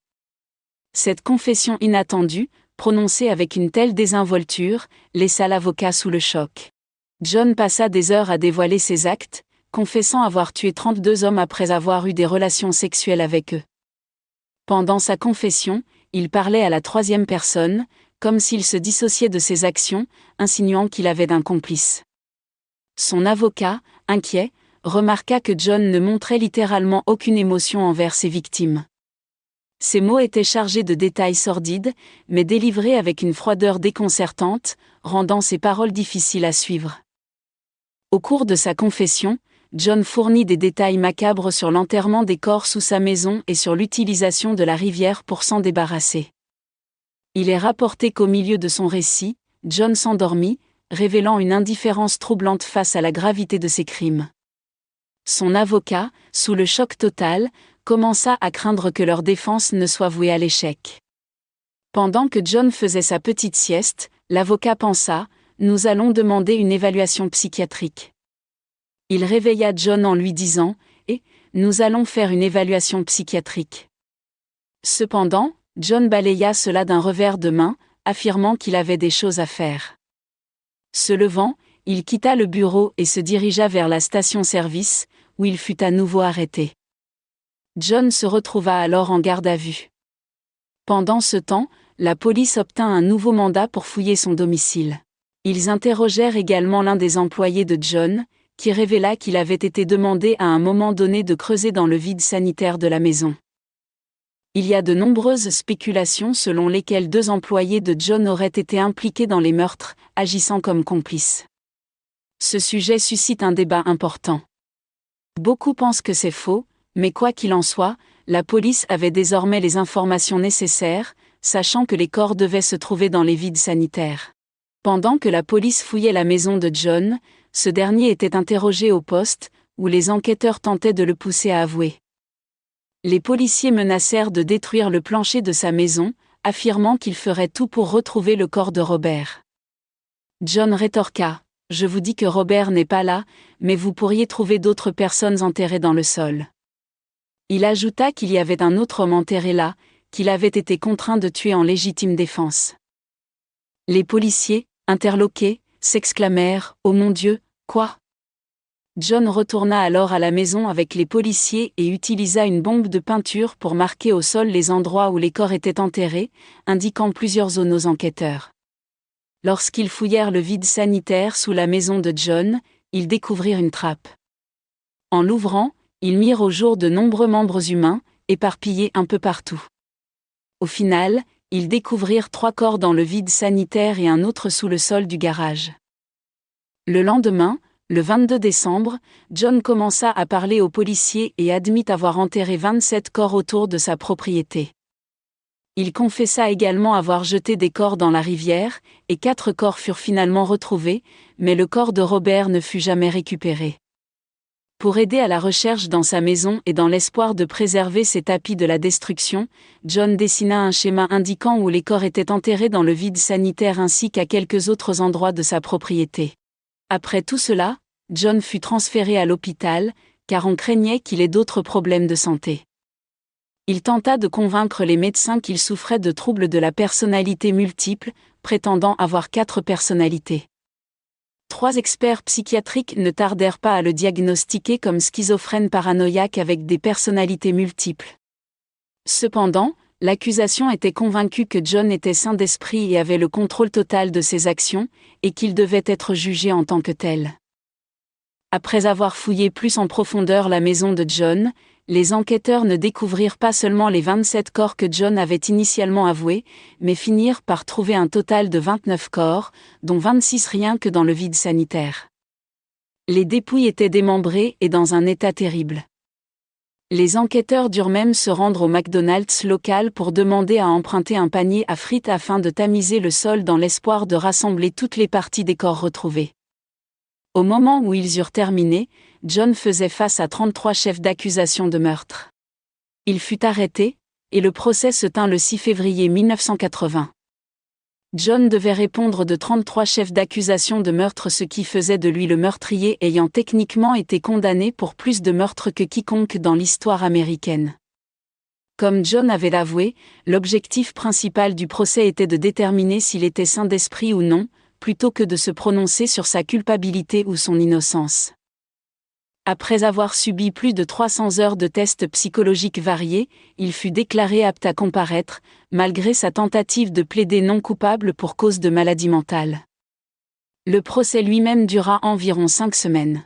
[SPEAKER 1] Cette confession inattendue, prononcée avec une telle désinvolture, laissa l'avocat sous le choc. John passa des heures à dévoiler ses actes, confessant avoir tué 32 hommes après avoir eu des relations sexuelles avec eux. Pendant sa confession, il parlait à la troisième personne, comme s'il se dissociait de ses actions, insinuant qu'il avait d'un complice. Son avocat, inquiet, remarqua que John ne montrait littéralement aucune émotion envers ses victimes. Ses mots étaient chargés de détails sordides, mais délivrés avec une froideur déconcertante, rendant ses paroles difficiles à suivre. Au cours de sa confession, John fournit des détails macabres sur l'enterrement des corps sous sa maison et sur l'utilisation de la rivière pour s'en débarrasser. Il est rapporté qu'au milieu de son récit, John s'endormit, révélant une indifférence troublante face à la gravité de ses crimes. Son avocat, sous le choc total, commença à craindre que leur défense ne soit vouée à l'échec. Pendant que John faisait sa petite sieste, l'avocat pensa « Nous allons demander une évaluation psychiatrique. » Il réveilla John en lui disant « Et, nous allons faire une évaluation psychiatrique. » Cependant, John balaya cela d'un revers de main, affirmant qu'il avait des choses à faire. Se levant, il quitta le bureau et se dirigea vers la station-service, où il fut à nouveau arrêté. John se retrouva alors en garde à vue. Pendant ce temps, la police obtint un nouveau mandat pour fouiller son domicile. Ils interrogèrent également l'un des employés de John, qui révéla qu'il avait été demandé à un moment donné de creuser dans le vide sanitaire de la maison. Il y a de nombreuses spéculations selon lesquelles 2 employés de John auraient été impliqués dans les meurtres, agissant comme complices. Ce sujet suscite un débat important. Beaucoup pensent que c'est faux, mais quoi qu'il en soit, la police avait désormais les informations nécessaires, sachant que les corps devaient se trouver dans les vides sanitaires. Pendant que la police fouillait la maison de John, ce dernier était interrogé au poste, où les enquêteurs tentaient de le pousser à avouer. Les policiers menacèrent de détruire le plancher de sa maison, affirmant qu'ils feraient tout pour retrouver le corps de Robert. John rétorqua « Je vous dis que Robert n'est pas là, mais vous pourriez trouver d'autres personnes enterrées dans le sol. » Il ajouta qu'il y avait un autre homme enterré là, qu'il avait été contraint de tuer en légitime défense. Les policiers, interloqués, s'exclamèrent « Oh mon Dieu, quoi ?» John retourna alors à la maison avec les policiers et utilisa une bombe de peinture pour marquer au sol les endroits où les corps étaient enterrés, indiquant plusieurs zones aux enquêteurs. Lorsqu'ils fouillèrent le vide sanitaire sous la maison de John, ils découvrirent une trappe. En l'ouvrant, ils mirent au jour de nombreux membres humains, éparpillés un peu partout. Au final, ils découvrirent 3 corps dans le vide sanitaire et un autre sous le sol du garage. Le lendemain, le 22 décembre, John commença à parler aux policiers et admit avoir enterré 27 corps autour de sa propriété. Il confessa également avoir jeté des corps dans la rivière, et 4 corps furent finalement retrouvés, mais le corps de Robert ne fut jamais récupéré. Pour aider à la recherche dans sa maison et dans l'espoir de préserver ses tapis de la destruction, John dessina un schéma indiquant où les corps étaient enterrés dans le vide sanitaire ainsi qu'à quelques autres endroits de sa propriété. Après tout cela, John fut transféré à l'hôpital, car on craignait qu'il ait d'autres problèmes de santé. Il tenta de convaincre les médecins qu'il souffrait de troubles de la personnalité multiple, prétendant avoir 4 personnalités. 3 experts psychiatriques ne tardèrent pas à le diagnostiquer comme schizophrène paranoïaque avec des personnalités multiples. Cependant, l'accusation était convaincue que John était sain d'esprit et avait le contrôle total de ses actions, et qu'il devait être jugé en tant que tel. Après avoir fouillé plus en profondeur la maison de John, les enquêteurs ne découvrirent pas seulement les 27 corps que John avait initialement avoués, mais finirent par trouver un total de 29 corps, dont 26 rien que dans le vide sanitaire. Les dépouilles étaient démembrées et dans un état terrible. Les enquêteurs durent même se rendre au McDonald's local pour demander à emprunter un panier à frites afin de tamiser le sol dans l'espoir de rassembler toutes les parties des corps retrouvés. Au moment où ils eurent terminé, John faisait face à 33 chefs d'accusation de meurtre. Il fut arrêté, et le procès se tint le 6 février 1980. John devait répondre de 33 chefs d'accusation de meurtre, ce qui faisait de lui le meurtrier ayant techniquement été condamné pour plus de meurtres que quiconque dans l'histoire américaine. Comme John avait l'avoué, l'objectif principal du procès était de déterminer s'il était sain d'esprit ou non, plutôt que de se prononcer sur sa culpabilité ou son innocence. Après avoir subi plus de 300 heures de tests psychologiques variés, il fut déclaré apte à comparaître, malgré sa tentative de plaider non coupable pour cause de maladie mentale. Le procès lui-même dura environ 5 semaines.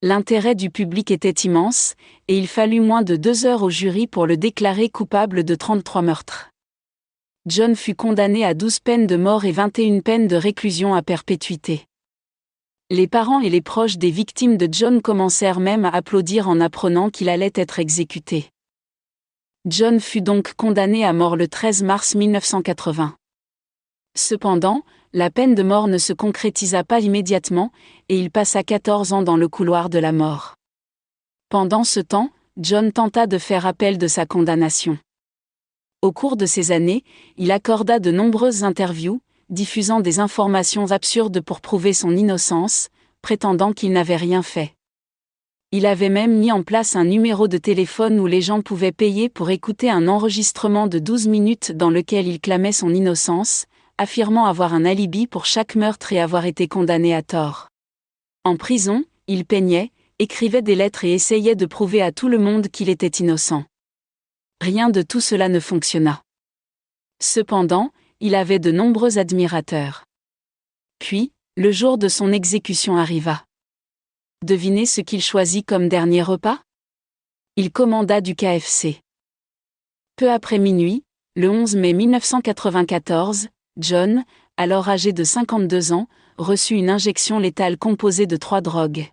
[SPEAKER 1] L'intérêt du public était immense, et il fallut moins de 2 heures au jury pour le déclarer coupable de 33 meurtres. John fut condamné à 12 peines de mort et 21 peines de réclusion à perpétuité. Les parents et les proches des victimes de John commencèrent même à applaudir en apprenant qu'il allait être exécuté. John fut donc condamné à mort le 13 mars 1980. Cependant, la peine de mort ne se concrétisa pas immédiatement, et il passa 14 ans dans le couloir de la mort. Pendant ce temps, John tenta de faire appel de sa condamnation. Au cours de ces années, il accorda de nombreuses interviews, diffusant des informations absurdes pour prouver son innocence, prétendant qu'il n'avait rien fait. Il avait même mis en place un numéro de téléphone où les gens pouvaient payer pour écouter un enregistrement de 12 minutes dans lequel il clamait son innocence, affirmant avoir un alibi pour chaque meurtre et avoir été condamné à tort. En prison, il peignait, écrivait des lettres et essayait de prouver à tout le monde qu'il était innocent. Rien de tout cela ne fonctionna. Cependant, il avait de nombreux admirateurs. Puis, le jour de son exécution arriva. Devinez ce qu'il choisit comme dernier repas ? Il commanda du KFC. Peu après minuit, le 11 mai 1994, John, alors âgé de 52 ans, reçut une injection létale composée de 3 drogues.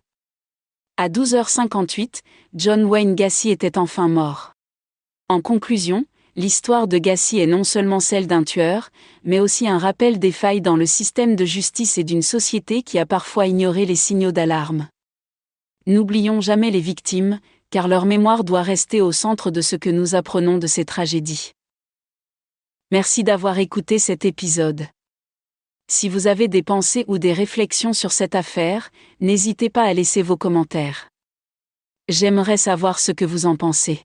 [SPEAKER 1] À 12h58, John Wayne Gacy était enfin mort. En conclusion, l'histoire de Gacy est non seulement celle d'un tueur, mais aussi un rappel des failles dans le système de justice et d'une société qui a parfois ignoré les signaux d'alarme. N'oublions jamais les victimes, car leur mémoire doit rester au centre de ce que nous apprenons de ces tragédies. Merci d'avoir écouté cet épisode. Si vous avez des pensées ou des réflexions sur cette affaire, n'hésitez pas à laisser vos commentaires. J'aimerais savoir ce que vous en pensez.